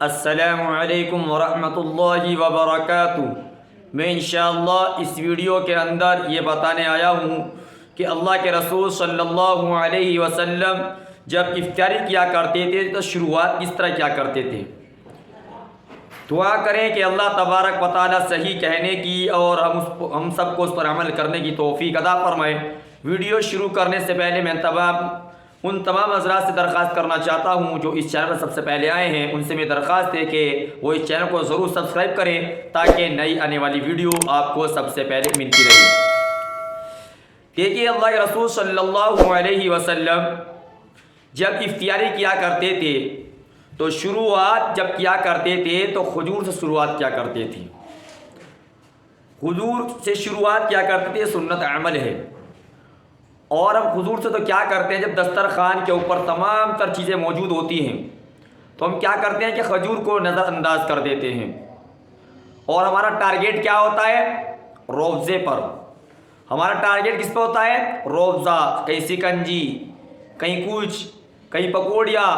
السلام علیکم ورحمۃ اللہ وبرکاتہ۔ میں انشاءاللہ اس ویڈیو کے اندر یہ بتانے آیا ہوں کہ اللہ کے رسول صلی اللہ علیہ وسلم جب افطاری کیا کرتے تھے تو شروعات کس طرح کیا کرتے تھے۔ دعا کریں کہ اللہ تبارک و تعالی صحیح کہنے کی اور ہم سب کو اس پر عمل کرنے کی توفیق عطا فرمائے۔ ویڈیو شروع کرنے سے پہلے میں ان تمام حضرات سے درخواست کرنا چاہتا ہوں جو اس چینل پر سب سے پہلے آئے ہیں، ان سے میری درخواست ہے کہ وہ اس چینل کو ضرور سبسکرائب کریں تاکہ نئی آنے والی ویڈیو آپ کو سب سے پہلے ملتی رہے۔ دیکھیے اللہ کے رسول صلی اللہ علیہ وسلم جب افطاری کیا کرتے تھے تو شروعات جب کیا کرتے تھے تو کھجور سے شروعات کیا کرتے تھے۔ کھجور سے شروعات کیا کرتے تھے، سنت عمل ہے۔ اور ہم کھجور سے تو کیا کرتے ہیں، جب دسترخوان کے اوپر تمام تر چیزیں موجود ہوتی ہیں تو ہم کیا کرتے ہیں کہ کھجور کو نظر انداز کر دیتے ہیں، اور ہمارا ٹارگیٹ کیا ہوتا ہے، روزے پر۔ ہمارا ٹارگیٹ کس پہ ہوتا ہے، روزہ، کہیں سکنجی، کہیں کچھ، کہیں پکوڑیاں۔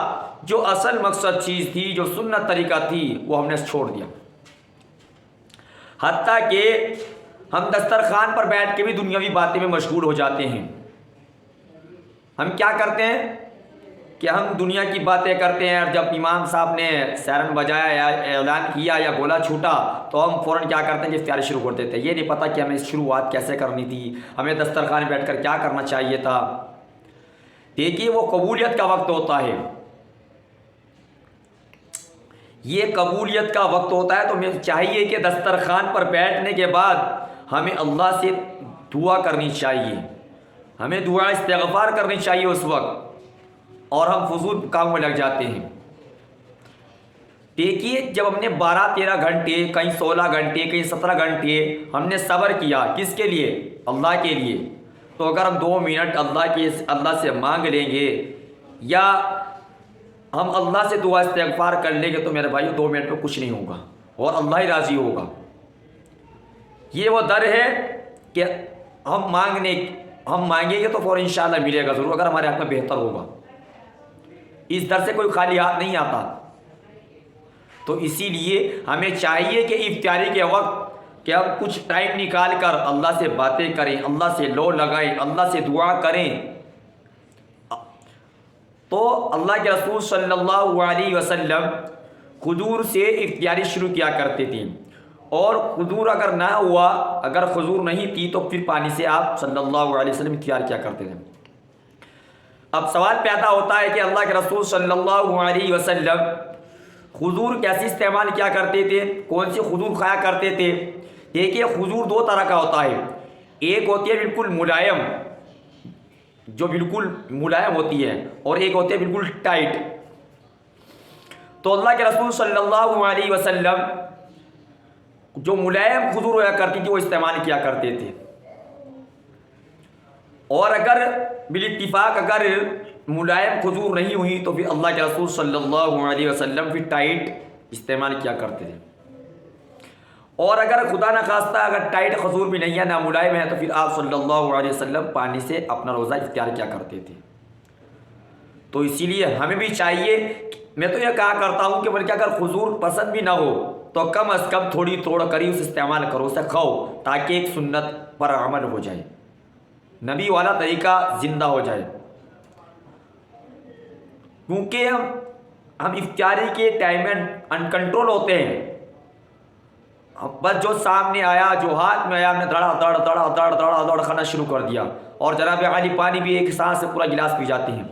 جو اصل مقصد چیز تھی، جو سنت طریقہ تھی، وہ ہم نے چھوڑ دیا۔ حتیٰ کہ ہم دسترخوان پر بیٹھ کے بھی دنیاوی باتیں میں مشغول ہو جاتے ہیں۔ ہم کیا کرتے ہیں کہ ہم دنیا کی باتیں کرتے ہیں، اور جب امام صاحب نے سیرن بجایا یا اعلان کیا یا گولا چھوٹا تو ہم فوراً کیا کرتے ہیں کہ افطاری شروع کر دیتے ہیں۔ یہ نہیں پتہ کہ ہمیں شروعات کیسے کرنی تھی، ہمیں دسترخوان بیٹھ کر کیا کرنا چاہیے تھا۔ دیکھیے وہ قبولیت کا وقت ہوتا ہے، یہ قبولیت کا وقت ہوتا ہے، تو ہمیں چاہیے کہ دسترخوان پر بیٹھنے کے بعد ہمیں اللہ سے دعا کرنی چاہیے، ہمیں دعا استغفار کرنی چاہیے اس وقت، اور ہم فضول کاموں میں لگ جاتے ہیں۔ دیکھیے جب ہم نے 12-13 گھنٹے، کہیں 16 گھنٹے، کہیں 17 گھنٹے ہم نے صبر کیا، کس کے لیے، اللہ کے لیے، تو اگر ہم 2 منٹ اللہ سے مانگ لیں گے یا ہم اللہ سے دعا استغفار کر لیں گے تو میرے بھائیو 2 منٹ میں کچھ نہیں ہوگا، اور اللہ ہی راضی ہوگا۔ یہ وہ در ہے کہ ہم مانگیں گے تو فوراً انشاءاللہ ملے گا ضرور، اگر ہمارے حق میں بہتر ہوگا۔ اس در سے کوئی خالی ہاتھ نہیں آتا۔ تو اسی لیے ہمیں چاہیے کہ افطاری کے وقت کہ ہم کچھ ٹائم نکال کر اللہ سے باتیں کریں، اللہ سے لو لگائیں، اللہ سے دعا کریں۔ تو اللہ کے رسول صلی اللہ علیہ وسلم کھجور سے افطاری شروع کیا کرتے تھے، اور کھجور اگر نہ ہوا، اگر کھجور نہیں تھی تو پھر پانی سے آپ صلی اللہ علیہ وسلم افطار کیا کرتے تھے۔ اب سوال پیدا ہوتا ہے کہ اللہ کے رسول صلی اللہ علیہ وسلم کھجور کیسے استعمال کیا کرتے تھے، کون سی کھجور کھایا کرتے تھے۔ دیکھیے کھجور 2 طرح کا ہوتا ہے، ایک ہوتی ہے بالکل ملائم، جو بالکل ملائم ہوتی ہے، اور ایک ہوتی ہے بالکل ٹائٹ۔ تو اللہ کے رسول صلی اللہ علیہ وسلم جو ملائم کھجور ہوا کرتی تھی وہ استعمال کیا کرتے تھے، اور اگر بالاتفاق اگر ملائم کھجور نہیں ہوئی تو پھر اللہ کے رسول صلی اللہ علیہ وسلم پھر ٹائٹ استعمال کیا کرتے تھے، اور اگر خدا نخواستہ اگر ٹائٹ کھجور بھی نہیں ہے، نہ ملائم ہے، تو پھر آپ صلی اللہ علیہ وسلم پانی سے اپنا روزہ افطار کیا کرتے تھے۔ تو اسی لیے ہمیں بھی چاہیے، میں تو یہ کہا کرتا ہوں کہ بلکہ اگر کھجور پسند بھی نہ ہو تو کم از کم تھوڑی توڑ کر ہی اسے استعمال کرو، اسے کھاؤ، تاکہ ایک سنت پر عمل ہو جائے، نبی والا طریقہ زندہ ہو جائے۔ کیونکہ ہم افطاری کے ٹائم میں انکنٹرول ہوتے ہیں، بس جو سامنے آیا، جو ہاتھ میں آیا، ہم نے دڑا دڑ کھانا شروع کر دیا، اور جناب عالی پانی بھی ایک سانس سے پورا گلاس پی جاتے ہیں۔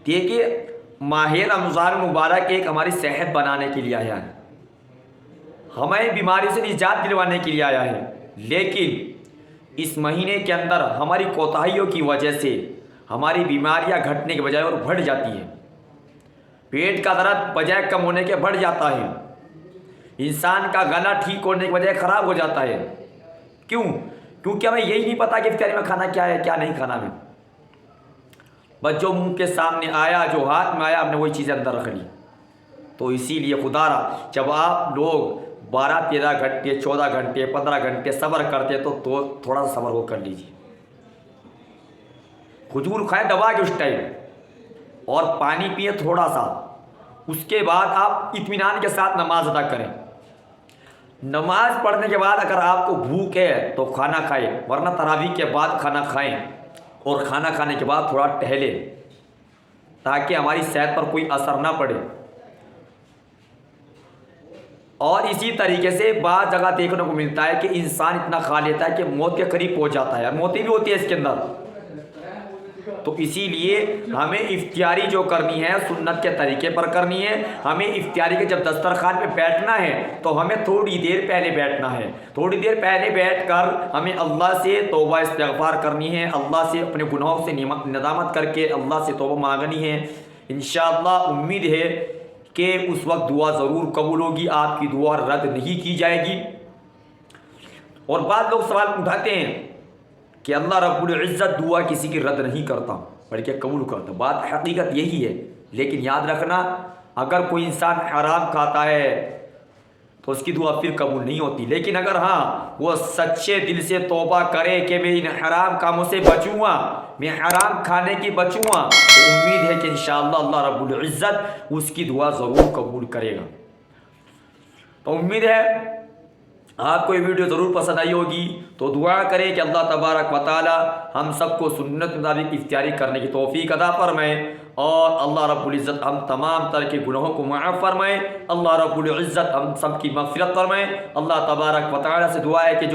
دیکھیے ماہ رمضان مبارک ایک ہماری صحت بنانے کے لیے آیا ہے، ہمیں بیماری سے نجات دلوانے کے لیے آیا ہے، لیکن اس مہینے کے اندر ہماری کوتاہیوں کی وجہ سے ہماری بیماریاں گھٹنے کے بجائے اور بڑھ جاتی ہیں، پیٹ کا درد بجائے کم ہونے کے بڑھ جاتا ہے، انسان کا گلا ٹھیک ہونے کے بجائے خراب ہو جاتا ہے۔ کیوں؟ کیونکہ ہمیں یہی نہیں پتا کہ افطاری میں کھانا کیا ہے، کیا نہیں کھانا ہے، بس جو منہ کے سامنے آیا، جو ہاتھ میں آیا، ہم نے وہی چیزیں اندر رکھ لی۔ تو اسی لیے خدا را جب آپ لوگ 12-13 گھنٹے، 14 گھنٹے، 15 گھنٹے صبر کرتے تو تھوڑا سا صبر وہ کر لیجیے، کھجور کھائیں دبا کے اس ٹائم، اور پانی پیے تھوڑا سا، اس کے بعد آپ اطمینان کے ساتھ نماز ادا کریں۔ نماز پڑھنے کے بعد اگر آپ کو بھوک ہے تو کھانا کھائیں، ورنہ تراویح کے بعد کھانا کھائیں، اور کھانا کھانے کے بعد تھوڑا ٹہلیں تاکہ ہماری صحت پر کوئی اثر نہ پڑے۔ اور اسی طریقے سے بعض جگہ دیکھنے کو ملتا ہے کہ انسان اتنا کھا لیتا ہے کہ موت کے قریب پہنچ جاتا ہے، اور موتیں بھی ہوتی ہے اس کے اندر۔ تو اسی لیے ہمیں افطاری جو کرنی ہے سنت کے طریقے پر کرنی ہے۔ ہمیں افطاری کے جب دسترخوان پہ بیٹھنا ہے تو ہمیں تھوڑی دیر پہلے بیٹھنا ہے، تھوڑی دیر پہلے بیٹھ کر ہمیں اللہ سے توبہ استغفار کرنی ہے، اللہ سے اپنے گناہوں سے ندامت کر کے اللہ سے توبہ مانگنی ہے۔ انشاءاللہ امید ہے کہ اس وقت دعا ضرور قبول ہوگی، آپ کی دعا رد نہیں کی جائے گی۔ اور بعض لوگ سوال اٹھاتے ہیں کہ اللہ رب العزت دعا کسی کی رد نہیں کرتا بلکہ قبول کرتا۔ بات حقیقت یہی ہے، لیکن یاد رکھنا اگر کوئی انسان حرام کھاتا ہے تو اس کی دعا پھر قبول نہیں ہوتی، لیکن اگر ہاں وہ سچے دل سے توبہ کرے کہ میں ان حرام کاموں سے بچوں گا، میں حرام کھانے کی بچوں گا، تو امید ہے کہ انشاءاللہ اللہ رب العزت اس کی دعا ضرور قبول کرے گا۔ تو امید ہے آپ کو یہ ویڈیو ضرور پسند آئی ہوگی، تو دعا کریں کہ اللہ تبارک و تعالی ہم سب کو سنت مطابق افطاری کرنے کی توفیق عطا فرمائے، اور اللہ رب العزت ہم تمام طرح کے گناہوں کو معاف فرمائے، اللہ رب العزت ہم سب کی مغفرت فرمائے۔ اللہ تبارک و تعالی سے دعا ہے کہ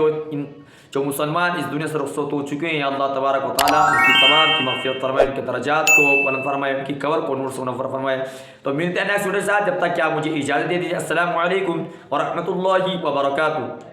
جو مسلمان اس دنیا سے رخصت ہو چکے ہیں، اللہ تبارک و تعالی ان کی تمام کی مغفرت فرمائے، ان کے درجات کو بلند فرمائے، ان کی قبر کو نور سے منور فرمائے۔ تو ملتے ہیں نیکسٹ ویڈیو کے ساتھ، جب تک کہ آپ مجھے اجازت دے دیجیے۔ السلام علیکم ورحمۃ اللہ وبرکاتہ۔